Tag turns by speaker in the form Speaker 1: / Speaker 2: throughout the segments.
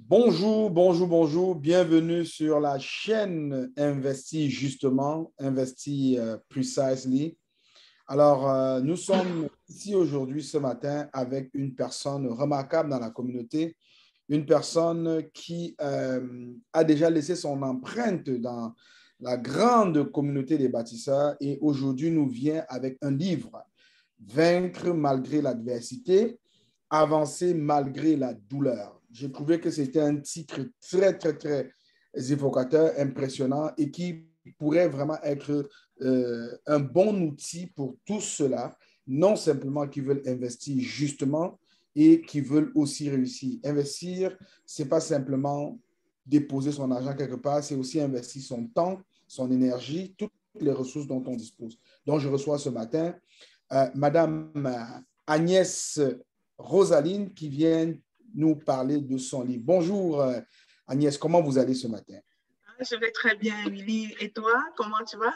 Speaker 1: Bonjour, bonjour, bonjour. Bienvenue sur la chaîne Investi justement, Investi Precisely. Alors, nous sommes ici aujourd'hui, ce matin, avec une personne remarquable dans la communauté, une personne qui a déjà laissé son empreinte dans la grande communauté des bâtisseurs et aujourd'hui nous vient avec un livre, Vaincre malgré l'adversité, avancer malgré la douleur. J'ai trouvé que c'était un titre très évocateur, impressionnant et qui pourrait vraiment être un bon outil pour tous ceux-là, non simplement qui veulent investir justement et qui veulent aussi réussir. Investir, ce n'est pas simplement déposer son argent quelque part, c'est aussi investir son temps, son énergie, toutes les ressources dont on dispose. Donc, je reçois ce matin Madame Agnès Rosaline qui vient nous parler de son livre. Bonjour Agnès, comment vous allez ce matin?
Speaker 2: Je vais très bien, Émilie. Et toi, comment tu vas?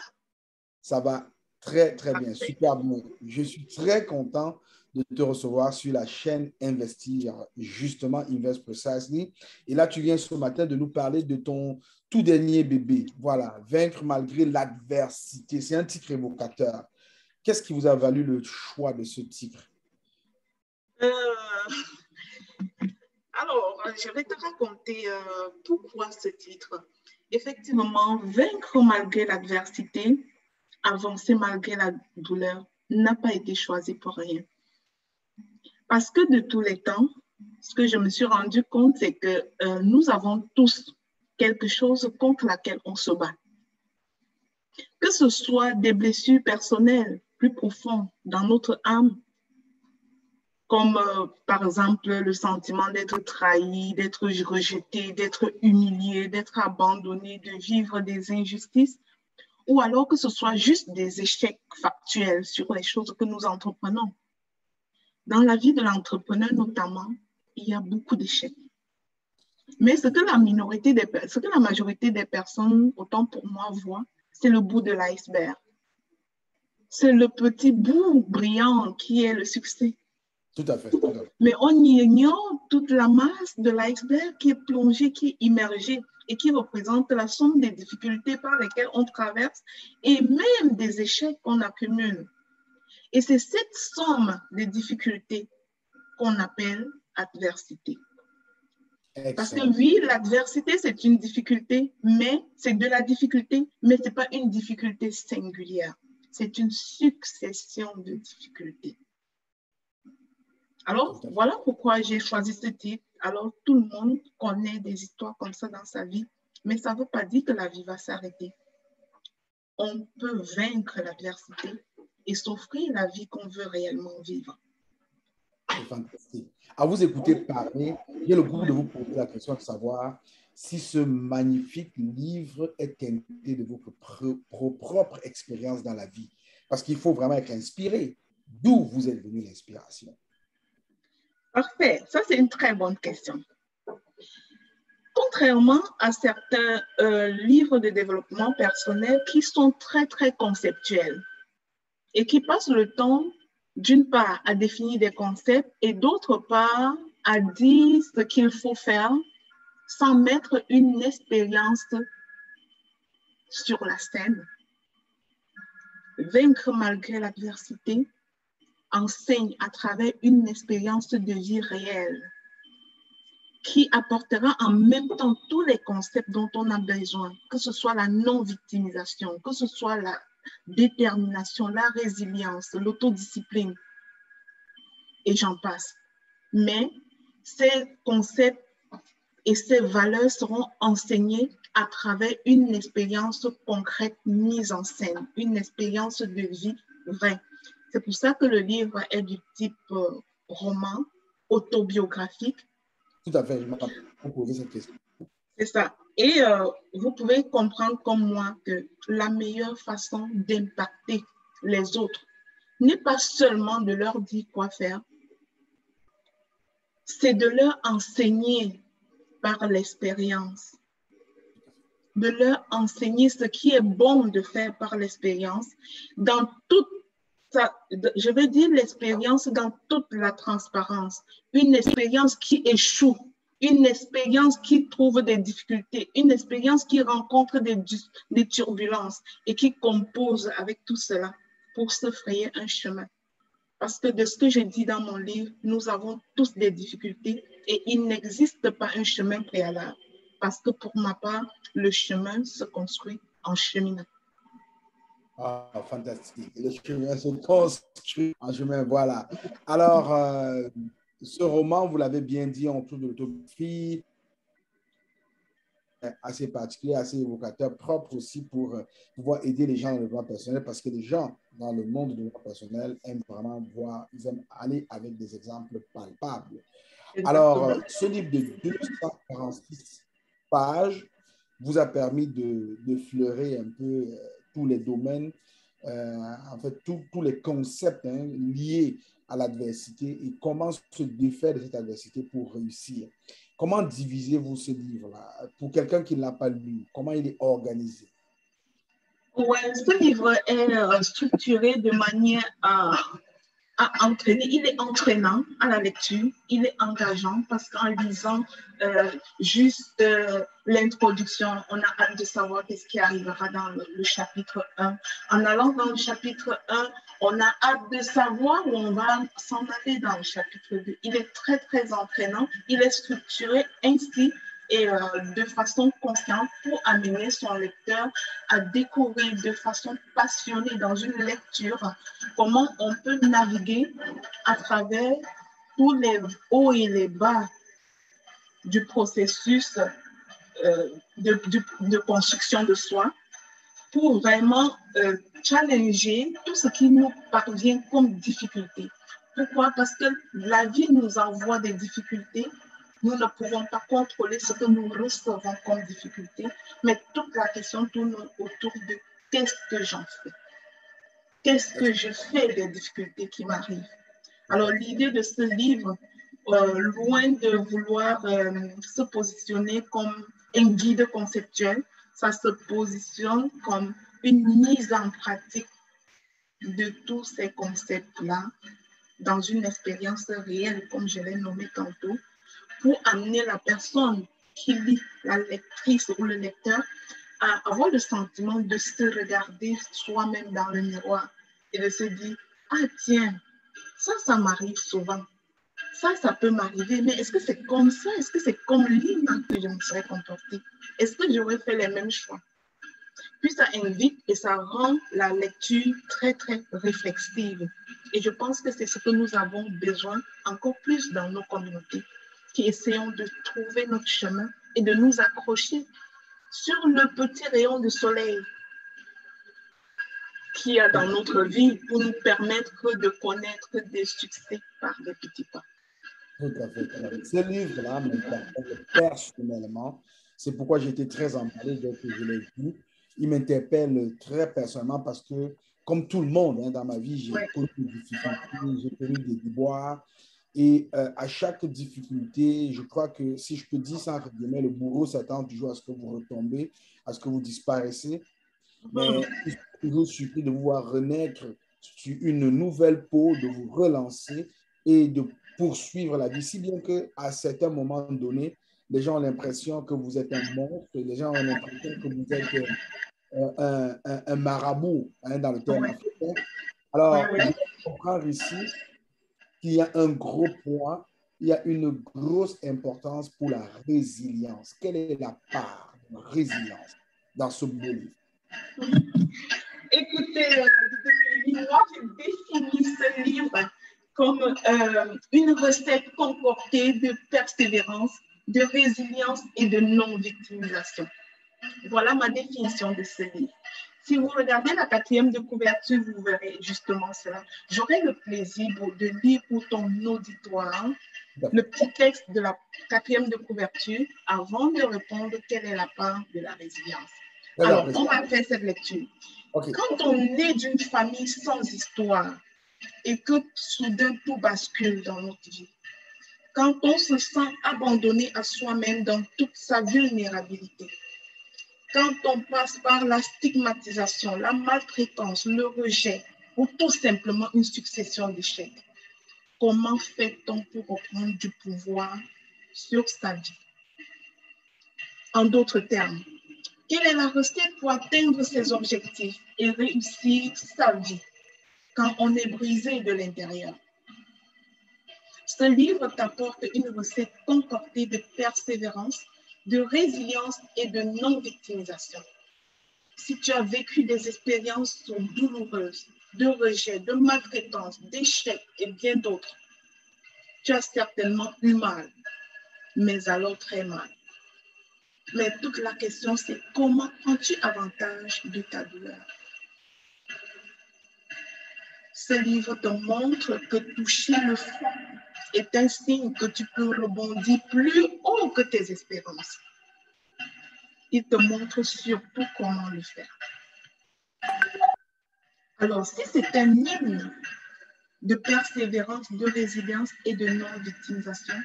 Speaker 1: Ça va très bien,
Speaker 2: Parfait.
Speaker 1: super bien. Je suis très content de te recevoir sur la chaîne Investir, justement Invest Precisely. Et là, tu viens ce matin de nous parler de ton tout dernier bébé. Voilà, Vaincre malgré l'adversité. C'est un titre évocateur. Qu'est-ce qui vous a valu le choix de ce titre?
Speaker 2: Alors, je vais te raconter pourquoi ce titre. Effectivement, vaincre malgré l'adversité, avancer malgré la douleur n'a pas été choisi pour rien. Parce que de tous les temps, ce que je me suis rendu compte, c'est que nous avons tous quelque chose contre laquelle on se bat. Que ce soit des blessures personnelles plus profondes dans notre âme, comme par exemple le sentiment d'être trahi, d'être rejeté, d'être humilié, d'être abandonné, de vivre des injustices, ou alors que ce soit juste des échecs factuels sur les choses que nous entreprenons. Dans la vie de l'entrepreneur notamment, il y a beaucoup d'échecs. Mais ce que la majorité des personnes, autant pour moi, voient, c'est le bout de l'iceberg. C'est le petit bout brillant qui est le succès.
Speaker 1: Tout à fait.
Speaker 2: Mais on ignore toute la masse de l'iceberg qui est plongée, qui est immergée et qui représente la somme des difficultés par lesquelles on traverse et même des échecs qu'on accumule. Et c'est cette somme de difficultés qu'on appelle adversité.
Speaker 1: Excellent.
Speaker 2: Parce que oui, l'adversité, c'est une difficulté, mais c'est de la difficulté, mais ce n'est pas une difficulté singulière. C'est une succession de difficultés. Alors, voilà pourquoi j'ai choisi ce titre. Alors, tout le monde connaît des histoires comme ça dans sa vie, mais ça ne veut pas dire que la vie va s'arrêter. On peut vaincre l'adversité et s'offrir la vie qu'on veut réellement vivre.
Speaker 1: C'est fantastique. À vous écouter parler, j'ai le goût de vous poser la question de savoir si ce magnifique livre est teinté de votre propre expérience dans la vie. Parce qu'il faut vraiment être inspiré. D'où vous êtes venu l'inspiration?
Speaker 2: Parfait. Ça, c'est une très bonne question. Contrairement à certains livres de développement personnel qui sont très conceptuels et qui passent le temps, d'une part, à définir des concepts et d'autre part, à dire ce qu'il faut faire sans mettre une expérience sur la scène. Vaincre malgré l'adversité enseigne à travers une expérience de vie réelle qui apportera en même temps tous les concepts dont on a besoin, que ce soit la non-victimisation, que ce soit la détermination, la résilience, l'autodiscipline, et j'en passe. Mais ces concepts et ces valeurs seront enseignées à travers une expérience concrète mise en scène, une expérience de vie vraie. C'est pour ça que le livre est du type roman, autobiographique.
Speaker 1: Tout à fait, je m'ai posé cette question.
Speaker 2: C'est ça. Et vous pouvez comprendre comme moi que la meilleure façon d'impacter les autres n'est pas seulement de leur dire quoi faire, c'est de leur enseigner par l'expérience, de leur enseigner ce qui est bon de faire par l'expérience, dans toute je veux dire l'expérience dans toute la transparence, une expérience qui échoue, une expérience qui trouve des difficultés, une expérience qui rencontre des turbulences et qui compose avec tout cela pour se frayer un chemin. Parce que de ce que je dis dans mon livre, nous avons tous des difficultés et il n'existe pas un chemin préalable. Parce que pour ma part, le chemin se construit en cheminant.
Speaker 1: Ah, fantastique. Le chemin se construit en chemin, voilà. Alors, ce roman, vous l'avez bien dit, en tout de l'autobiographie, assez particulier, assez évocateur, propre aussi pour pouvoir aider les gens dans le développement personnel, parce que les gens dans le monde du développement personnel aiment vraiment voir, ils aiment aller avec des exemples palpables. Alors,
Speaker 2: Exactement.
Speaker 1: ce livre de 246 pages vous a permis de fleurer un peu tous les domaines, en fait, tous les concepts liés à l'adversité et comment se défaire de cette adversité pour réussir. Comment divisez-vous ce livre-là? Pour quelqu'un qui ne l'a pas lu, comment il est organisé?
Speaker 2: Ouais, ce livre est structuré de manière à entraîner. Il est entraînant à la lecture, il est engageant parce qu'en lisant juste l'introduction, on a hâte de savoir qu'est-ce qui arrivera dans le chapitre 1. En allant dans le chapitre 1, on a hâte de savoir où on va s'en aller dans le chapitre 2. Il est très, très entraînant. Il est structuré ainsi et de façon consciente pour amener son lecteur à découvrir de façon passionnée dans une lecture comment on peut naviguer à travers tous les hauts et les bas du processus de construction de soi pour vraiment challenger tout ce qui nous parvient comme difficulté. Pourquoi? Parce que la vie nous envoie des difficultés. Nous ne pouvons pas contrôler ce que nous recevons comme difficulté, mais toute la question tourne autour de qu'est-ce que j'en fais? Qu'est-ce que je fais des difficultés qui m'arrivent? Alors, l'idée de ce livre, loin de vouloir se positionner comme un guide conceptuel, ça se positionne comme une mise en pratique de tous ces concepts-là dans une expérience réelle, comme je l'ai nommé tantôt, pour amener la personne qui lit, la lectrice ou le lecteur, à avoir le sentiment de se regarder soi-même dans le miroir et de se dire, ah tiens, ça m'arrive souvent. Ça peut m'arriver, mais est-ce que c'est comme ça? Est-ce que c'est comme lui que je me serais comportée? Est-ce que j'aurais fait les mêmes choix? Puis ça invite et ça rend la lecture très, très réflexive. Et je pense que c'est ce que nous avons besoin encore plus dans nos communautés, qui essayons de trouver notre chemin et de nous accrocher sur le petit rayon de soleil qu'il y a dans notre vie pour nous permettre de connaître des succès par des petits pas.
Speaker 1: Tout à fait. Ce livre-là m'interpelle personnellement. C'est pourquoi j'ai été très emballé dès que je l'ai vu. Il m'interpelle très personnellement parce que, comme tout le monde dans ma vie, j'ai connu des difficultés, j'ai connu des déboires. Et à chaque difficulté, je crois que si je peux dire ça, entre guillemets, le bourreau s'attend toujours à ce que vous retombez, à ce que vous disparaissez. Mais je suis toujours surpris de vous voir renaître sur une nouvelle peau, de vous relancer et de poursuivre la vie. Si bien qu'à certains moments donnés, les gens ont l'impression que vous êtes un monstre, les gens ont l'impression que vous êtes un marabout dans le terme africain. Alors, je comprends ici qu'il y a un gros point, il y a une grosse importance pour la résilience. Quelle est la part de la résilience dans ce beau livre?
Speaker 2: Écoutez, moi, je définis ce livre comme une recette concoctée de persévérance, de résilience et de non-victimisation. Voilà ma définition de ce livre. Si vous regardez la 4e de couverture, vous verrez justement cela. J'aurai le plaisir de lire pour ton auditoire le petit texte de la 4e de couverture avant de répondre quelle est la part de la résilience. Alors, on va faire cette lecture. Okay. Quand on est d'une famille sans histoire et que soudain tout bascule dans notre vie, quand on se sent abandonné à soi-même dans toute sa vulnérabilité, quand on passe par la stigmatisation, la maltraitance, le rejet ou tout simplement une succession d'échecs, comment fait-on pour reprendre du pouvoir sur sa vie. En d'autres termes, quelle est la recette pour atteindre ses objectifs et réussir sa vie quand on est brisé de l'intérieur? Ce livre t'apporte une recette concoctée de persévérance, de résilience et de non-victimisation. Si tu as vécu des expériences douloureuses, de rejet, de maltraitance, d'échecs et bien d'autres, tu as certainement eu mal, mais alors très mal. Mais toute la question, c'est comment prends-tu avantage de ta douleur? Ce livre te montre que toucher le fond est un signe que tu peux rebondir plus haut que tes espérances. Il te montre surtout comment le faire. Alors, si c'est un hymne de persévérance, de résilience et de non-victimisation,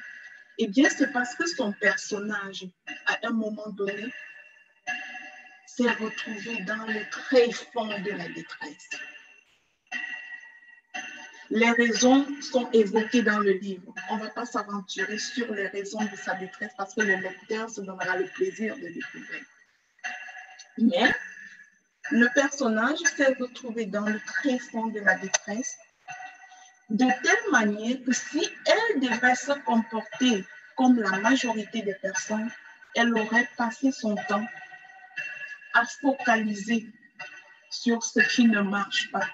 Speaker 2: eh bien, c'est parce que son personnage, à un moment donné, s'est retrouvé dans le très fond de la détresse. Les raisons sont évoquées dans le livre. On ne va pas s'aventurer sur les raisons de sa détresse parce que le lecteur se donnera le plaisir de découvrir. Mais le personnage s'est retrouvé dans le très fond de la détresse de telle manière que si elle devait se comporter comme la majorité des personnes, elle aurait passé son temps à focaliser sur ce qui ne marche pas.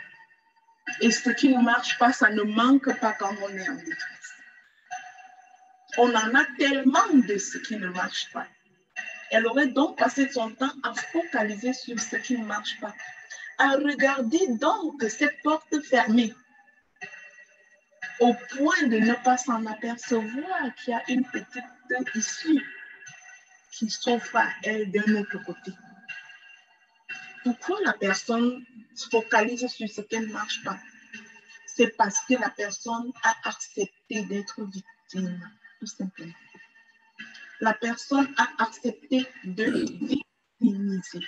Speaker 2: Et ce qui ne marche pas, ça ne manque pas quand on est en détresse. On en a tellement de ce qui ne marche pas. Elle aurait donc passé son temps à focaliser sur ce qui ne marche pas, à regarder donc cette porte fermée, au point de ne pas s'en apercevoir qu'il y a une petite issue qui s'offre à elle d'un autre côté. Pourquoi la personne se focalise sur ce qui ne marche pas? C'est parce que la personne a accepté d'être victime, tout simplement. La personne a accepté de victimiser.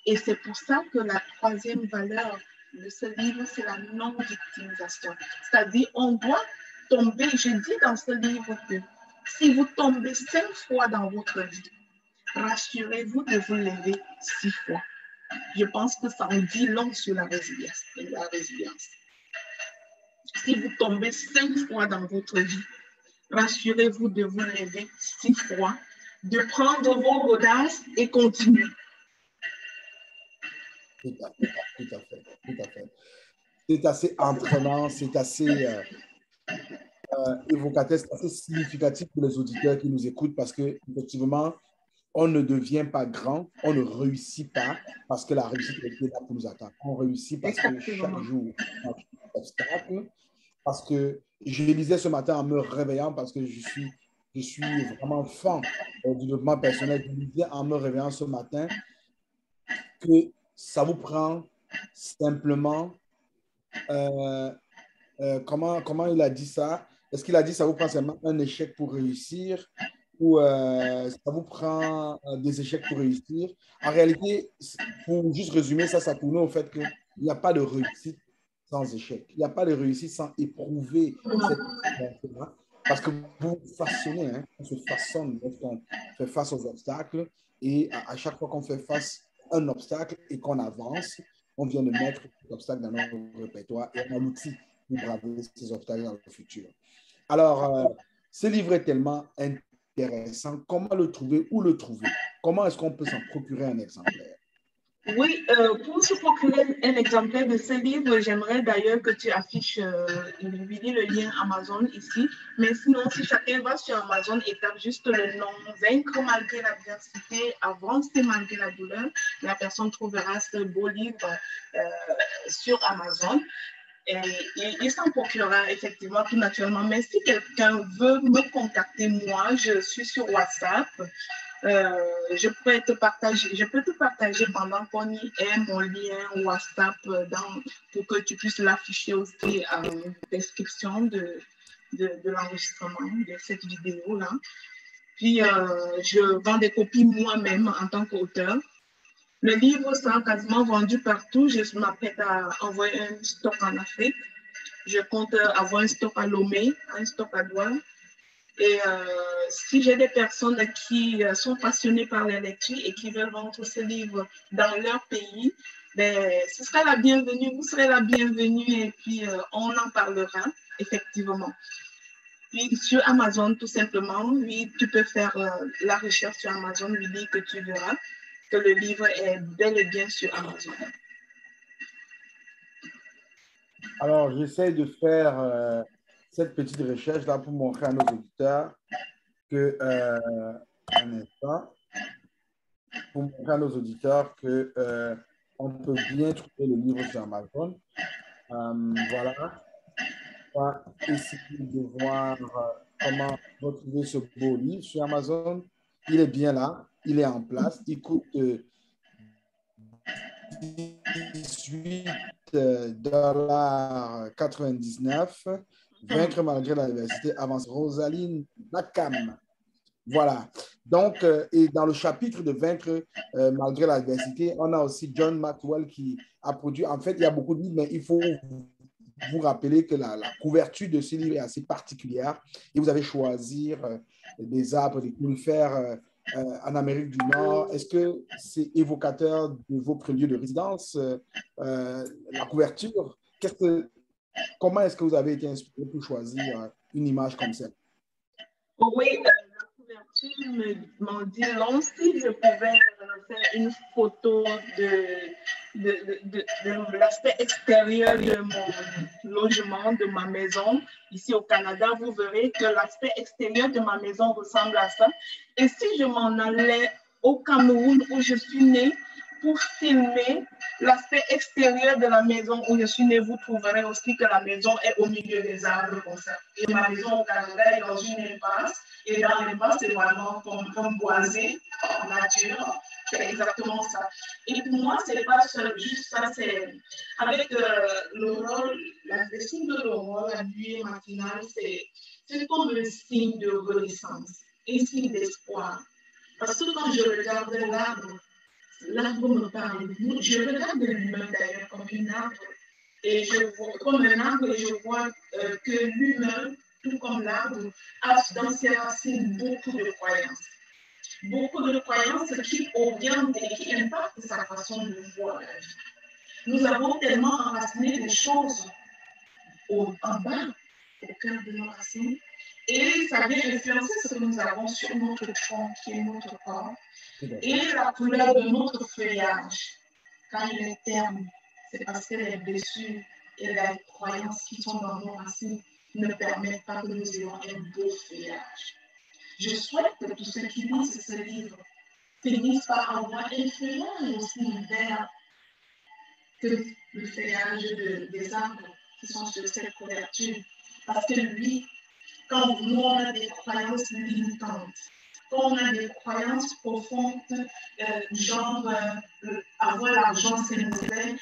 Speaker 2: Et c'est pour ça que la troisième valeur de ce livre, c'est la non-victimisation. C'est-à-dire, on doit tomber, je dis dans ce livre que si vous tombez 5 fois dans votre vie, rassurez-vous de vous lever 6 fois. Je pense que ça en dit long sur la résilience. Si vous tombez 5 fois dans votre vie, rassurez-vous de vous lever 6 fois, de prendre vos audaces et continuer.
Speaker 1: Tout à fait. C'est assez entraînant, c'est assez évocateur, c'est assez significatif pour les auditeurs qui nous écoutent parce qu'effectivement, on ne devient pas grand, on ne réussit pas parce que la réussite est là pour nous attendre. On réussit parce que chaque jour, on a un obstacle. Parce que je lisais ce matin en me réveillant parce que je suis vraiment fan du développement personnel. Je lisais en me réveillant ce matin que ça vous prend simplement, comment il a dit ça? Est-ce qu'il a dit ça vous prend simplement un échec pour réussir ou ça vous prend des échecs pour réussir? En réalité, pour juste résumer, ça tournait au fait qu'il n'y a pas de réussite sans échec. Il n'y a pas de réussite sans éprouver cette expérience-là. Parce que vous façonnez, hein, on se façonne lorsqu'on fait face aux obstacles. Et à chaque fois qu'on fait face à un obstacle et qu'on avance, on vient de mettre cet obstacle dans notre répertoire et on a l'outil pour braver ces obstacles dans le futur. Alors, ce livre est tellement intéressant. Comment le trouver? Où le trouver? Comment est-ce qu'on peut s'en procurer un exemplaire?
Speaker 2: Oui, pour se procurer un exemplaire de ce livre, j'aimerais d'ailleurs que tu affiches le lien Amazon ici. Mais sinon, si chacun va sur Amazon et tape juste le nom Vaincre malgré l'adversité, avancer malgré la douleur, la personne trouvera ce beau livre sur Amazon. Et il s'en procurera effectivement tout naturellement. Mais si quelqu'un veut me contacter, moi, je suis sur WhatsApp. Je peux te partager pendant qu'on y est mon lien WhatsApp pour que tu puisses l'afficher aussi en description de l'enregistrement de cette vidéo-là. Puis, je vends des copies moi-même en tant qu'auteur. Le livre sera quasiment vendu partout. Je m'apprête à envoyer un stock en Afrique. Je compte avoir un stock à Lomé, un stock à Douala. Et si j'ai des personnes qui sont passionnées par la lecture et qui veulent vendre ce livre dans leur pays, ben, ce sera la bienvenue, vous serez la bienvenue et puis on en parlera effectivement. Puis sur Amazon, tout simplement, oui, tu peux faire la recherche sur Amazon, lui dire que tu verras que le livre est bel et bien sur Amazon.
Speaker 1: Alors, j'essaie de faire cette petite recherche-là pour montrer à nos auditeurs que, un instant, pour montrer à nos auditeurs que on peut bien trouver le livre sur Amazon. Voilà. On va essayer de voir comment retrouver ce beau livre sur Amazon. Il est bien là, il est en place. Il coûte 18,99 $. Vaincre malgré l'adversité, avance Rosaline Nakam. Voilà. Donc, et dans le chapitre de Vaincre malgré l'adversité, on a aussi John Maxwell qui a produit. En fait, il y a beaucoup de livres, mais il faut vous rappeler que la couverture de ce livre est assez particulière et vous avez choisi des arbres, des conifères en Amérique du Nord. Est-ce que c'est évocateur de votre lieu de résidence, la couverture? Comment est-ce que vous avez été inspiré pour choisir une image comme celle?
Speaker 2: Oui, la couverture m'en dit long. Si je pouvais faire une photo de l'aspect extérieur de mon logement, de ma maison, ici au Canada, vous verrez que l'aspect extérieur de ma maison ressemble à ça. Et si je m'en allais au Cameroun où je suis née, pour filmer l'aspect extérieur de la maison où je suis née, vous trouverez aussi que la maison est au milieu des arbres comme ça. Et ma maison au Canada est dans une impasse. Et dans l'impasse, c'est vraiment comme boisé, en nature. C'est exactement ça. Et pour moi, c'est pas juste ça, c'est avec l'aurore, la descente de l'aurore, la nuit matinale, c'est comme un signe de renaissance, un signe d'espoir. Parce que quand je regarde l'arbre me parle. Je regarde l'humain d'ailleurs comme un arbre. Et je vois comme un arbre et je vois que l'humain, tout comme l'arbre, a dans ses racines beaucoup de croyances. Beaucoup de croyances qui orientent et qui impactent sa façon de voir la vie. Nous avons tellement enraciné des choses en bas, au cœur de nos racines, et ça vient influencer ce que nous avons sur notre tronc, qui est notre corps, et la couleur de notre feuillage. Quand il est terne, c'est parce que les blessures et les croyances qui sont dans nos racines ne permettent pas que nous ayons un beau feuillage. Je souhaite que tous ceux qui lisent ce livre finissent par avoir un feuillage aussi vert que le feuillage des arbres qui sont sur cette couverture. Parce que lui, quand nous on a des croyances limitantes, quand on a des croyances profondes, genre avoir l'argent c'est mauvais,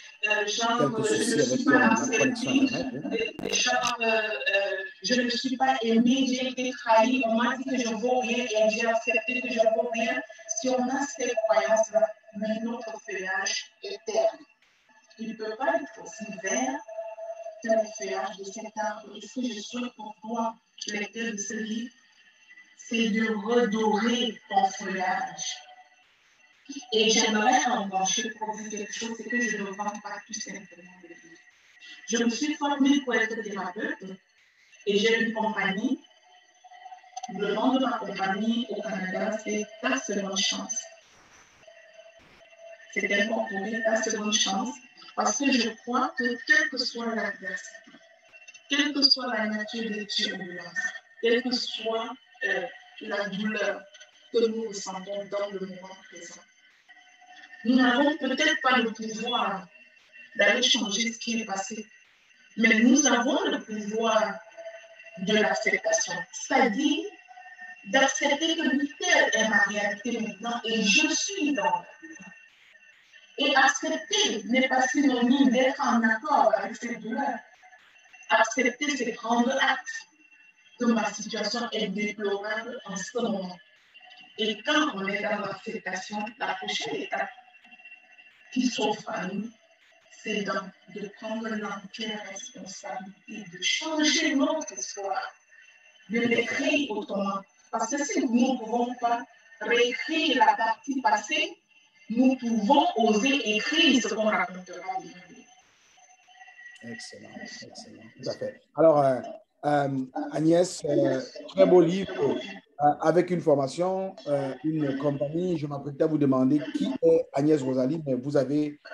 Speaker 2: genre je ne suis pas acceptée, genre je ne suis pas aimée, j'ai été trahie, on m'a dit que je ne vaux rien et j'ai accepté que je ne vaux rien. Si on a ces croyances-là, notre feuillage est terne. Il ne peut pas être aussi vert que le feuillage de cet arbre. Et ce que je souhaite pour toi, lecteur de ce livre, c'est de redorer ton feuillage. Et j'aimerais embaucher pour vous quelque chose, c'est que je ne vends pas tout simplement de livres. Je me suis formée pour être thérapeute et j'ai une compagnie. Le nom de ma compagnie au Canada, c'est Ta Seconde Chance. C'est important pour moi, Ta Seconde Chance, parce que je crois que quelle que soit l'adversité, quelle que soit la nature des turbulences, quelle que soit la douleur que nous ressentons dans le moment présent, nous n'avons peut-être pas le pouvoir d'aller changer ce qui est passé, mais nous avons le pouvoir de l'acceptation, c'est-à-dire d'accepter que telle est ma réalité maintenant et je suis dans la vie. Et accepter n'est pas synonyme d'être en accord avec cette douleur. Accepter, c'est prendre acte que ma situation est déplorable en ce moment. Et quand on est dans l'acceptation, la prochaine étape qui s'offre à nous, c'est de prendre l'entière responsabilité de changer notre histoire, de l'écrire autrement. Parce que si nous ne pouvons pas réécrire la partie passée, nous pouvons oser écrire ce qu'on racontera.
Speaker 1: Excellent, excellent, tout à fait. Alors, Agnès, très beau livre. Avec une formation, une compagnie, je m'apprête à vous demander qui est Agnès Rosalie, mais vous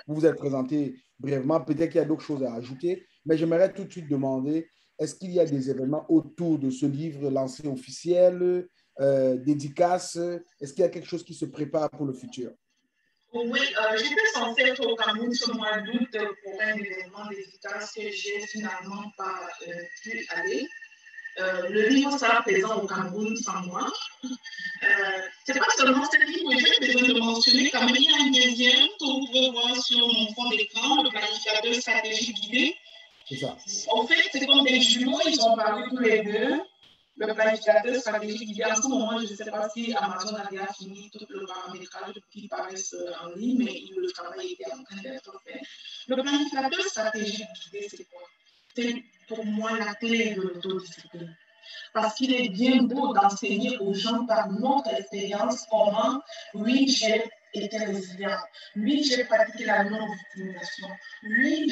Speaker 1: vous êtes présenté brièvement. Peut-être qu'il y a d'autres choses à ajouter, mais j'aimerais tout de suite demander, est-ce qu'il y a des événements autour de ce livre lancé officiel, dédicaces? Est-ce qu'il y a quelque chose qui se prépare pour le futur?
Speaker 2: Oui, j'étais censée être au Cameroun ce mois d'août pour un événement dédicace que j'ai finalement pas pu aller. Le livre sera présent au Cameroun sans moi. C'est pas seulement ce livre, j'ai besoin de mentionner quand même, il y a un deuxième que vous pouvez voir sur mon fond d'écran, le planificateur stratégique guidé.
Speaker 1: C'est ça.
Speaker 2: En fait, c'est comme des jumeaux, ils sont parus tous les deux. Le planificateur stratégique guidé, en ce moment, je ne sais pas si Amazon a bien fini tout le paramétrage qui paraissent en ligne, mais le travail était en train d'être fait. Le planificateur stratégique guidé, c'est quoi? C'est pour moi la clé de l'autodiscipline. Parce qu'il est bien beau d'enseigner aux gens par notre expérience comment, oui, j'ai été résilient, oui, j'ai pratiqué la non-victimisation, oui,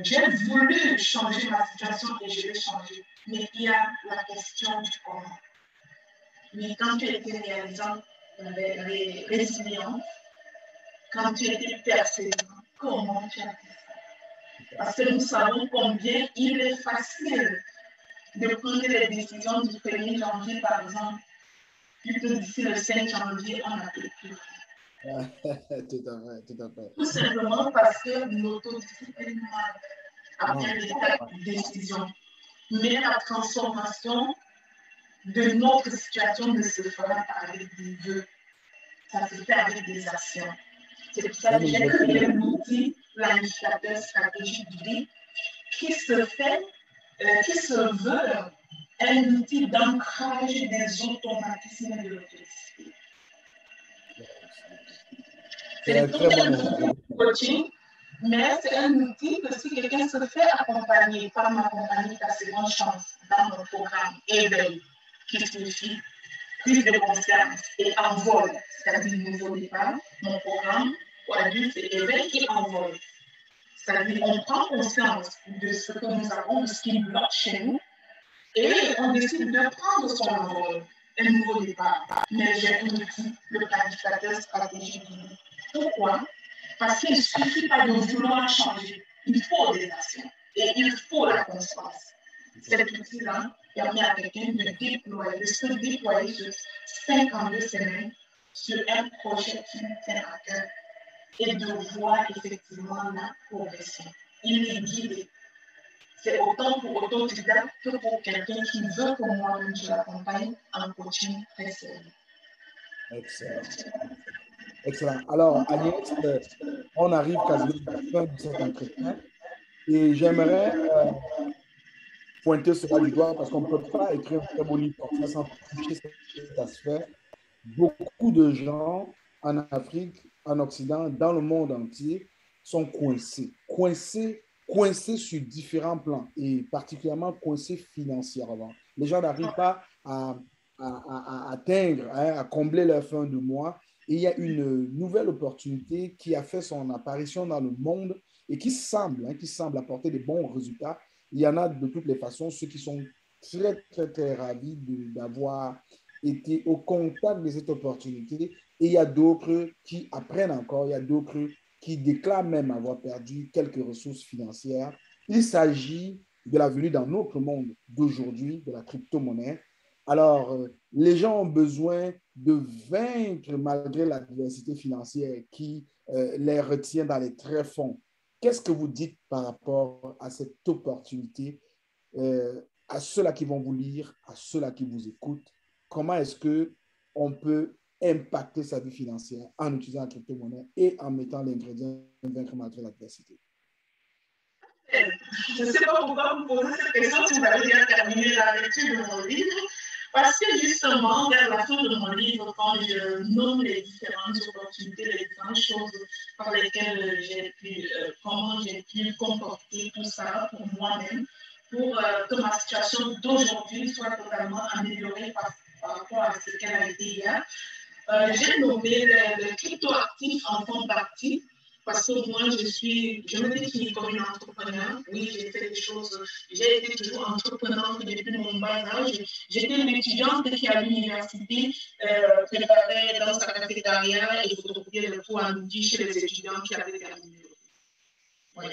Speaker 2: j'ai voulu changer ma situation et je l'ai changée. Mais il y a la question du comment. Mais quand tu étais réalisant, résilient, quand tu étais persévérant, comment tu as fait ça? Parce que nous savons combien il est facile de prendre les décisions du 1er janvier, par exemple, puis que d'ici le 5 janvier, on n'a plus.
Speaker 1: Tout à fait, tout à fait.
Speaker 2: Tout simplement parce que l'autodiscipline après l'étape de décision. Mais la transformation de notre situation ne se fera pas avec des vœux. Ça se fait avec des actions. C'est pour ça que j'ai créé l'outil planificateur stratégique du livre qui se veut un outil d'ancrage des automatismes de l'autodiscipline. C'est tout un coaching, mais c'est un outil que si quelqu'un se fait accompagner par ma compagnie La Seconde Chance dans mon programme Éveil, qui signifie prise de conscience et envol, c'est-à-dire nouveau départ, mon programme pour adultes, c'est Éveil et envol. C'est-à-dire on prend conscience de ce que nous avons, de ce qui bloque chez nous, et on décide de prendre son envol, un nouveau départ. Mais j'ai un outil, le planificateur stratégique. Pourquoi? Parce qu'il ne suffit pas de vouloir changer, il faut des actions et il faut la conscience. Cet outil-là permet à quelqu'un de se déployer sur 52 semaines sur un projet qui nous tient à cœur et de voir effectivement la progression. Il est guidé. C'est autant pour autodidacte que pour quelqu'un qui veut que moi-même je l'accompagne en coaching très sérieux.
Speaker 1: Excellent. Excellent. Alors, Agnès, on arrive quasiment à la fin de cet entretien et j'aimerais pointer cela du doigt parce qu'on ne peut pas écrire un très beau livre comme ça sans toucher cet aspect. Beaucoup de gens en Afrique, en Occident, dans le monde entier, sont coincés sur différents plans et particulièrement coincés financièrement. Les gens n'arrivent pas à atteindre, à combler leur fin de mois. Et il y a une nouvelle opportunité qui a fait son apparition dans le monde et qui semble apporter des bons résultats. Il y en a de toutes les façons, ceux qui sont très, très, très ravis d'avoir été au contact de cette opportunité. Et il y a d'autres qui apprennent encore, il y a d'autres qui déclarent même avoir perdu quelques ressources financières. Il s'agit de la venue dans notre monde d'aujourd'hui, de la crypto-monnaie. Alors, les gens ont besoin de vaincre malgré l'adversité financière qui les retient dans les tréfonds. Qu'est-ce que vous dites par rapport à cette opportunité, à ceux-là qui vont vous lire, à ceux-là qui vous écoutent? Comment est-ce qu'on peut impacter sa vie financière en utilisant la crypto-monnaie et en mettant l'ingrédient vaincre malgré l'adversité?
Speaker 2: Je ne sais pas pourquoi vous posez cette question si vous avez déjà terminé la lecture de mon livre. Parce que justement, vers la fin de mon livre, quand je nomme les différentes opportunités, les différentes choses par lesquelles comment j'ai pu comporter tout ça pour moi-même, pour que ma situation d'aujourd'hui soit totalement améliorée par rapport à ce qu'elle a été hier. J'ai nommé le cryptoactif en fond partie parce que moi, je me définis comme une entrepreneur. Oui, j'ai fait des choses, j'ai été toujours entrepreneur depuis mon bas âge. J'étais une étudiante qui, à l'université, préparait dans sa cafétéria et photocopiait le cours à midi chez les étudiants qui avaient terminé. Oui.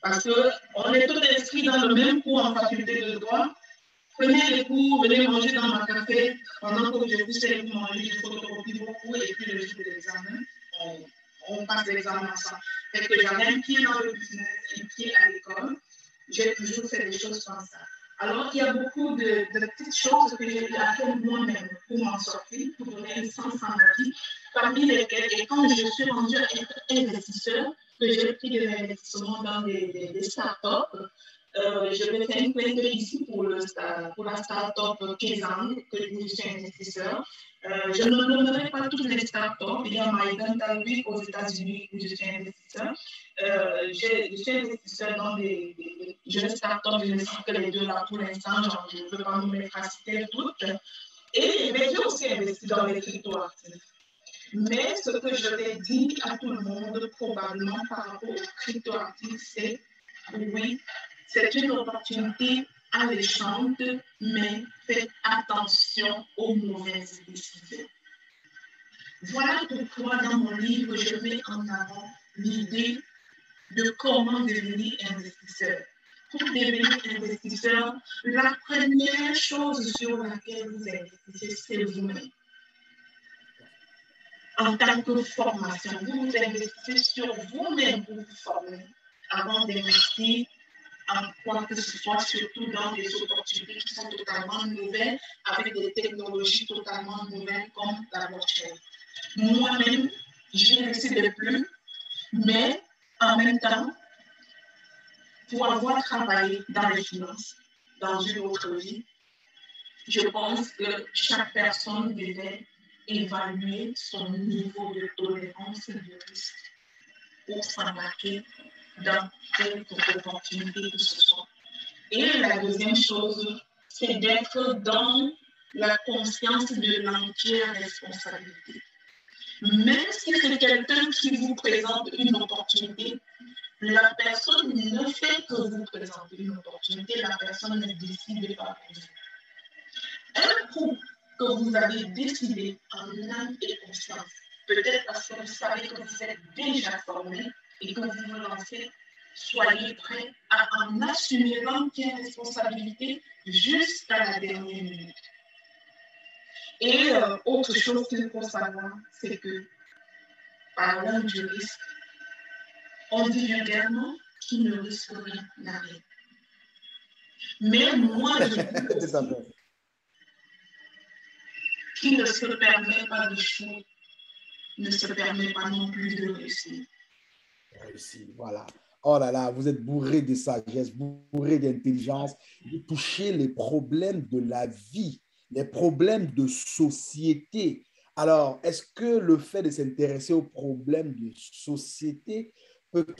Speaker 2: Parce qu'on est tous inscrits dans le même cours en faculté de droit. Prenez les cours, venez manger dans ma café. Pendant que je pousse les cours manger, je photocopie beaucoup et puis le jour de l'examen, on passe l'examen ensemble. Fait que j'avais un pied dans le business, un pied à l'école. J'ai toujours fait des choses comme ça. Alors, il y a beaucoup de petites choses que j'ai fait moi-même pour m'en sortir, pour donner un sens à ma vie, parmi lesquelles, et quand je suis rendue à être investisseur, que j'ai pris des investissements dans des startups, je vais faire une plainte ici pour la start-up Kezang, que je suis investisseur. Je ne nommerai pas toutes les start-up. Il y a MyDental Week aux États-Unis où je suis investisseur. Je suis investisseur dans des jeunes start-up. Je ne cite que les deux là pour l'instant. Je ne peux pas nous mettre à citer toutes. Et j'ai aussi investi dans les crypto-actifs. Mais ce que je vais dire à tout le monde, probablement par rapport aux crypto-actifs, c'est oui, c'est une opportunité alléchante, mais faites attention aux mauvaises décisions. Voilà pourquoi dans mon livre, je mets en avant l'idée de comment devenir investisseur. Pour devenir investisseur, la première chose sur laquelle vous investissez, c'est vous-même. En tant que formation, vous investissez sur vous-même pour vous former avant d'investir en quoi que ce soit, surtout dans des opportunités qui sont totalement nouvelles, avec des technologies totalement nouvelles comme la blockchain. Moi-même, j'y réussis de plus, mais en même temps, pour avoir travaillé dans les finances, dans une autre vie, je pense que chaque personne devait évaluer son niveau de tolérance de risque pour s'embarquer dans quelque opportunité que ce soit. Et la deuxième chose, c'est d'être dans la conscience de l'entière responsabilité. Même si c'est quelqu'un qui vous présente une opportunité, la personne ne fait que vous présenter une opportunité, la personne ne décide pas pour vous. Un coup que vous avez décidé en âme et conscience, peut-être parce que vous savez que vous êtes déjà formé et que vous vous lancez, soyez prêts à en assumer l'entière responsabilité jusqu'à la dernière minute. Et autre chose qu'il faut savoir, c'est que, parlant du risque, on dit vulgairement qui ne risque rien n'a rien. Mais moi, je dis aussi, qui ne se permet pas d'échouer, ne se permet pas non plus de réussir.
Speaker 1: Voilà. Oh là là, vous êtes bourré de sagesse, bourré d'intelligence. Vous touchez les problèmes de la vie, les problèmes de société. Alors, est-ce que le fait de s'intéresser aux problèmes de société peut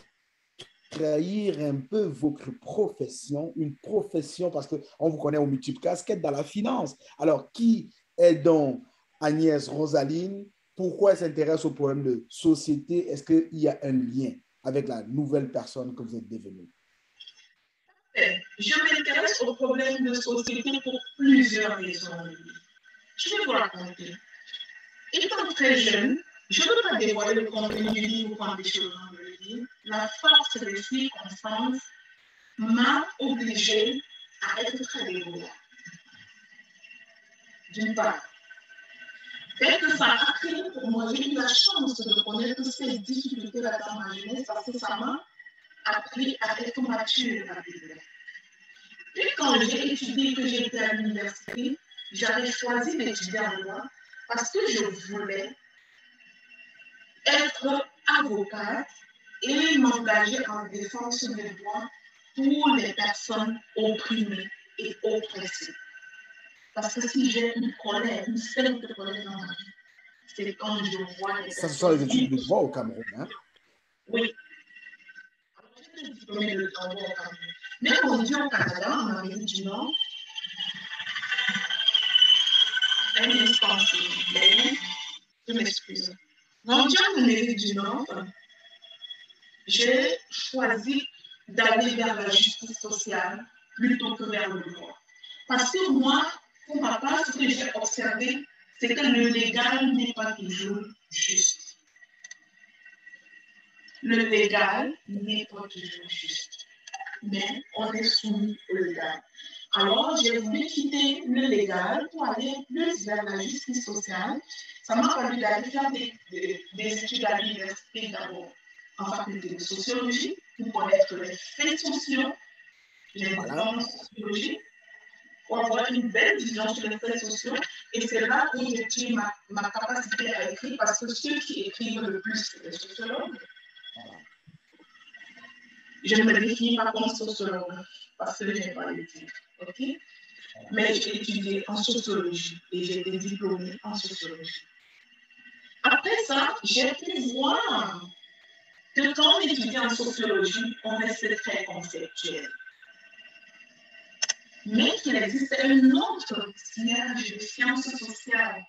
Speaker 1: trahir un peu votre profession, une profession, parce qu'on vous connaît aux multiples casquettes dans la finance. Alors, qui est donc Agnès Rosaline? Pourquoi elle s'intéresse aux problèmes de société? Est-ce qu'il y a un lien avec la nouvelle personne que vous êtes devenue?
Speaker 2: Je m'intéresse aux problèmes de société pour plusieurs raisons. Je vais vous raconter. Étant très jeune, je ne veux pas dévoiler le contenu du livre pour empêcher les gens de le lire. La force des circonstances m'a obligée à être très débrouillarde. D'une part, dès que ça a créé pour moi, j'ai eu la chance de connaître ces difficultés-là dans ma jeunesse parce que ça m'a appris à être mature rapidement. Et quand j'ai étudié, que j'étais à l'université, j'avais choisi d'étudier en droit parce que je voulais être avocate et m'engager en défense des droits pour les personnes opprimées et oppressées. Parce que si j'ai une colère, une simple colère dans ma vie, c'est quand je vois les personnes...
Speaker 1: Ça, ce sont les études de droit au Cameroun, hein?
Speaker 2: Oui. Alors, j'étais diplômée de droit au Cameroun. Mais aujourd'hui, au Canada, en Amérique du Nord, un instant, s'il vous plaît, je m'excuse. Rendu en Amérique du Nord, j'ai choisi d'aller vers la justice sociale plutôt que vers le droit. Parce que moi, pour ma part, ce que j'ai observé, c'est que le légal n'est pas toujours juste. Le légal n'est pas toujours juste, mais on est soumis au légal. Alors, j'ai voulu quitter le légal pour aller plus vers la justice sociale. Ça m'a fallu d'aller faire des études à l'université d'abord en faculté de sociologie pour connaître les faits sociaux. J'ai une diplôme en sociologie pour avoir une belle vision sur les faits sociaux. Et c'est là où j'ai tiré ma capacité à écrire parce que ceux qui écrivent le plus, c'est les sociologues. Je ne me définis pas comme sociologue parce que je n'ai pas d'études. Okay? Mais j'ai étudié en sociologie et j'ai été diplômée en sociologie. Après ça, j'ai pu voir que quand on étudie en sociologie, on reste très conceptuel. Mais qu'il existe un autre siège de sciences sociales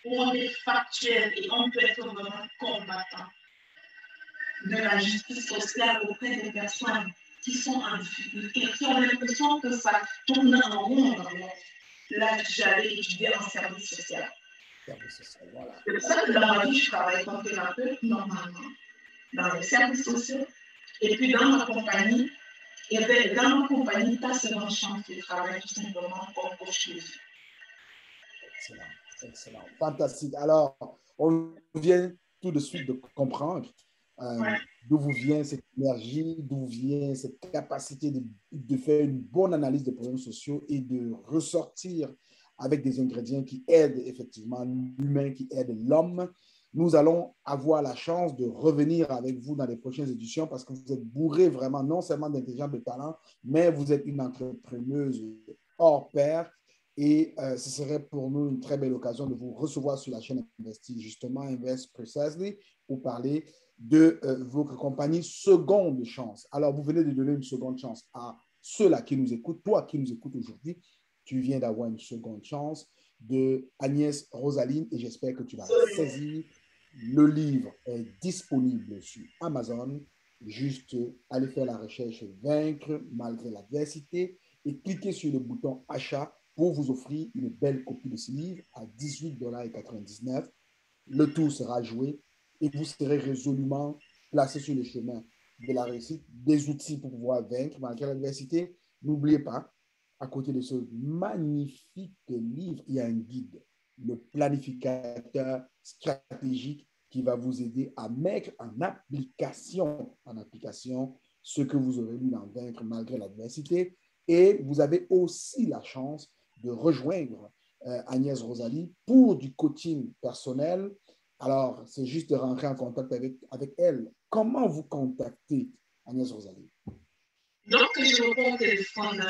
Speaker 2: où on est factuel et on peut être vraiment combattant de la justice sociale auprès des personnes qui sont en difficulté, qui ont l'impression que ça tourne en rond dans leur vie. Là, j'allais étudier en service social. Voilà. C'est pour ça que dans ma vie, je travaille comme thérapeute normalement, dans les services sociaux. Et puis dans ma compagnie, ta seconde chance de travail tout simplement comme coach de vie.
Speaker 1: Excellent, excellent, fantastique. Alors, on vient tout de suite de comprendre d'où vous vient cette énergie, d'où vient cette capacité de faire une bonne analyse des problèmes sociaux et de ressortir avec des ingrédients qui aident effectivement l'humain, qui aident l'homme. Nous allons avoir la chance de revenir avec vous dans les prochaines éditions parce que vous êtes bourré vraiment non seulement d'intelligence, de talent, mais vous êtes une entrepreneuse hors pair. Et ce serait pour nous une très belle occasion de vous recevoir sur la chaîne Investi, justement, Invest Precisely, pour parler de votre compagnie Seconde Chance. Alors, vous venez de donner une seconde chance à ceux-là qui nous écoutent. Toi qui nous écoutes aujourd'hui, tu viens d'avoir une seconde chance de Agnès Rosaline et j'espère que tu vas la saisir. Le livre est disponible sur Amazon. Juste allez faire la recherche Vaincre malgré l'adversité et cliquez sur le bouton achat pour vous offrir une belle copie de ce livre à $18,99. Le tour sera joué et vous serez résolument placé sur le chemin de la réussite, des outils pour pouvoir vaincre malgré l'adversité. N'oubliez pas, à côté de ce magnifique livre, il y a un guide, le planificateur stratégique qui va vous aider à mettre en application ce que vous aurez lu dans Vaincre malgré l'adversité. Et vous avez aussi la chance de rejoindre Agnès Rosalie pour du coaching personnel. Alors, c'est juste de rentrer en contact avec elle. Comment vous contactez Agnès Rosalie?
Speaker 2: Donc, je réponds au téléphone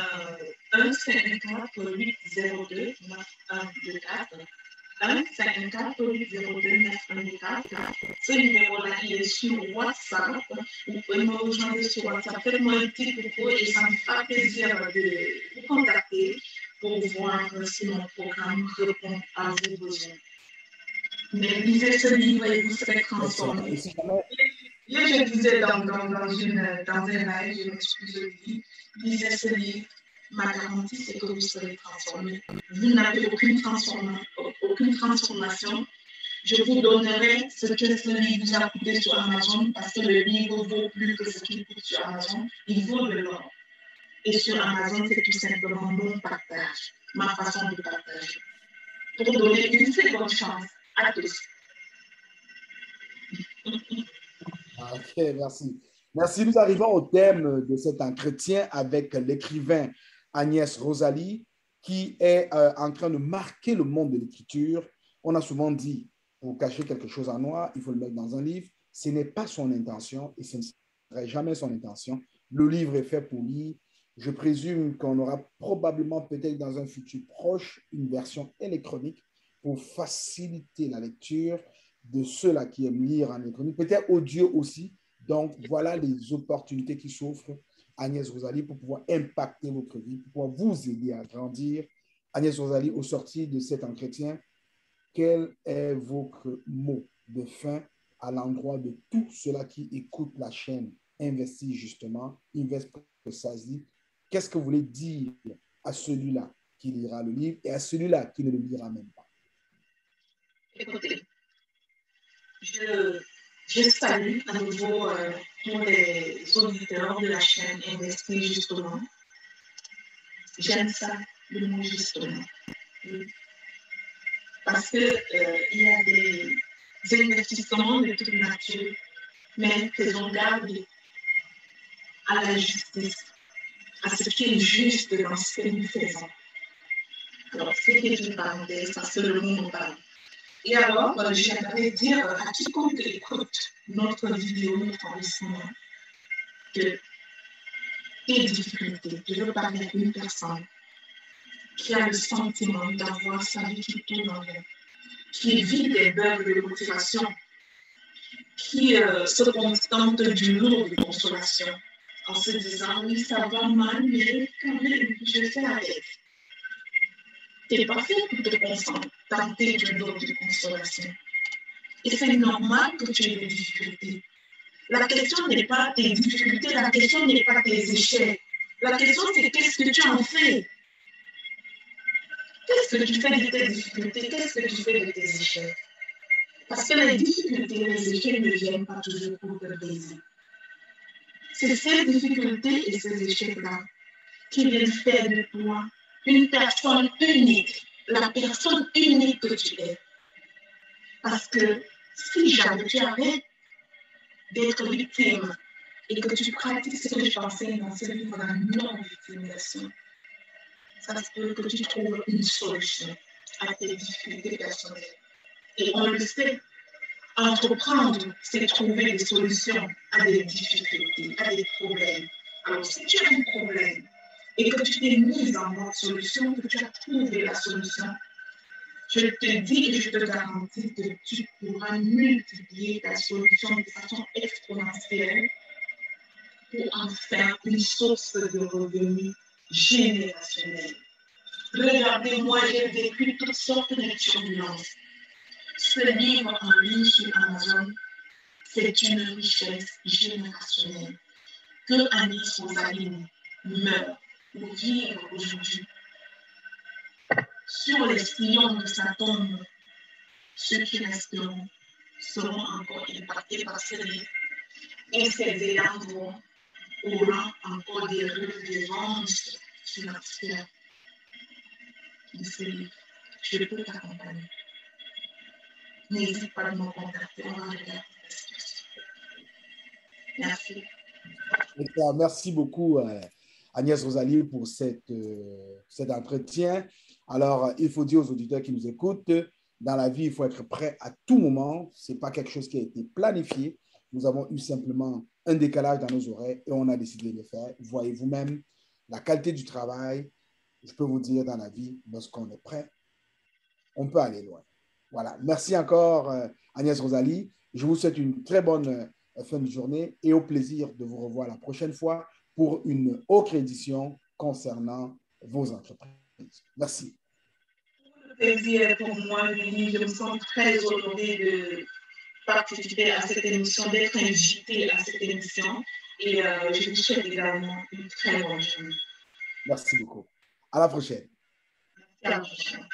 Speaker 2: 154-802-9124. 154-802-9124. Ce numéro-là, il est sur WhatsApp. Vous pouvez me rejoindre sur WhatsApp. Faites-moi un petit coucou et ça me fera plaisir de vous contacter pour voir si mon programme répond à vos besoins. Mais lisez ce livre et vous serez transformé. Hier, je disais dans un live, je m'excuse, je dis, lisez ce livre, ma garantie, c'est que vous serez transformé. Vous n'avez aucune transformation. Je vous donnerai ce que ce livre vous a coûté sur Amazon parce que le livre vaut plus que ce qu'il coûte sur Amazon. Il vaut de l'or. Et sur Amazon, c'est tout simplement mon partage, ma façon de partager. Pour donner une seconde chance à tous.
Speaker 1: Ok, merci. Merci. Nous arrivons au thème de cet entretien avec l'écrivain Agnès Rosalie, qui est en train de marquer le monde de l'écriture. On a souvent dit, pour cacher quelque chose en noir, il faut le mettre dans un livre. Ce n'est pas son intention et ce ne serait jamais son intention. Le livre est fait pour lire. Je présume qu'on aura probablement, peut-être dans un futur proche, une version électronique pour faciliter la lecture de ceux-là qui aiment lire en électronique, peut-être audio aussi. Donc, voilà les opportunités qui s'offrent Agnès Rosalie, pour pouvoir impacter votre vie, pour pouvoir vous aider à grandir. Agnès Rosalie, au sortir de cet entretien, quel est votre mot de fin à l'endroit de tous ceux-là qui écoutent la chaîne Investis justement, Invest Precisely? Qu'est-ce que vous voulez dire à celui-là qui lira le livre et à celui-là qui ne le lira même pas?
Speaker 2: Écoutez, je salue à nouveau tous les auditeurs de la chaîne Investis justement. J'aime ça, le mot justement. Parce que il y a des investissements de toute nature, mais faisons garde à la justice, à ce qui est juste dans ce que nous faisons. Alors, ce qui est une parenthèse, parce que le monde parle. Et alors, j'aimerais dire à quiconque écoute notre vidéo, notre enregistrement, que tes difficultés, je veux parler à une personne qui a le sentiment d'avoir sa vie qui tourne en rond, qui vit des bugs de motivation, qui se contente du lot de consolation, en se disant, oui, ça va mal, mais quand même, je fais avec. Tu n'es pas fait pour te contenter du lot de consolation. Et c'est normal que tu aies des difficultés. La question n'est pas tes difficultés, la question n'est pas tes échecs. La question, c'est qu'est-ce que tu en fais? Qu'est-ce que tu fais de tes difficultés? Qu'est-ce que tu fais de tes échecs? Parce que les difficultés, les échecs ne viennent pas toujours pour te baiser. C'est ces difficultés et ces échecs-là qui viennent faire de toi une personne unique, la personne unique que tu es. Parce que si jamais tu arrêtes d'être victime et que tu pratiques ce que je t'enseigne dans ce livre, la non-victimisation, ça se peut que tu trouves une solution à tes difficultés personnelles. Et on le sait, entreprendre, c'est trouver des solutions à des difficultés, à des problèmes. Alors, si tu as un problème et que tu t'es mis en mode solution, que tu as trouvé la solution, je te dis et je te garantis que tu pourras multiplier ta solution de façon exponentielle pour en faire une source de revenus générationnels. Regardez-moi, j'ai vécu toutes sortes de turbulences. Ce livre en ligne sur Amazon, c'est une richesse générationnelle que Agnès Rosalie meurt pour vivre aujourd'hui. Sur les sillons de sa tombe, ceux qui resteront seront encore impactés par ce livre et ces élans auront encore des redevances financières de ce livre. Je peux t'accompagner. N'hésite pas à me contacter, on va regarder la situation. Merci.
Speaker 1: Merci beaucoup, Agnès Rosalie, pour cet entretien. Alors, il faut dire aux auditeurs qui nous écoutent, dans la vie, il faut être prêt à tout moment. Ce n'est pas quelque chose qui a été planifié. Nous avons eu simplement un décalage dans nos oreilles et on a décidé de le faire. Voyez vous-même la qualité du travail. Je peux vous dire, dans la vie, lorsqu'on est prêt, on peut aller loin. Voilà. Merci encore, Agnès Rosalie. Je vous souhaite une très bonne fin de journée et au plaisir de vous revoir la prochaine fois pour une autre édition concernant vos entreprises. Merci.
Speaker 2: Le plaisir est pour moi, Lily. Je me sens très honorée de participer à cette émission, d'être invitée à cette émission. Et je vous souhaite également une très bonne journée.
Speaker 1: Merci beaucoup. À la prochaine.
Speaker 2: À la prochaine.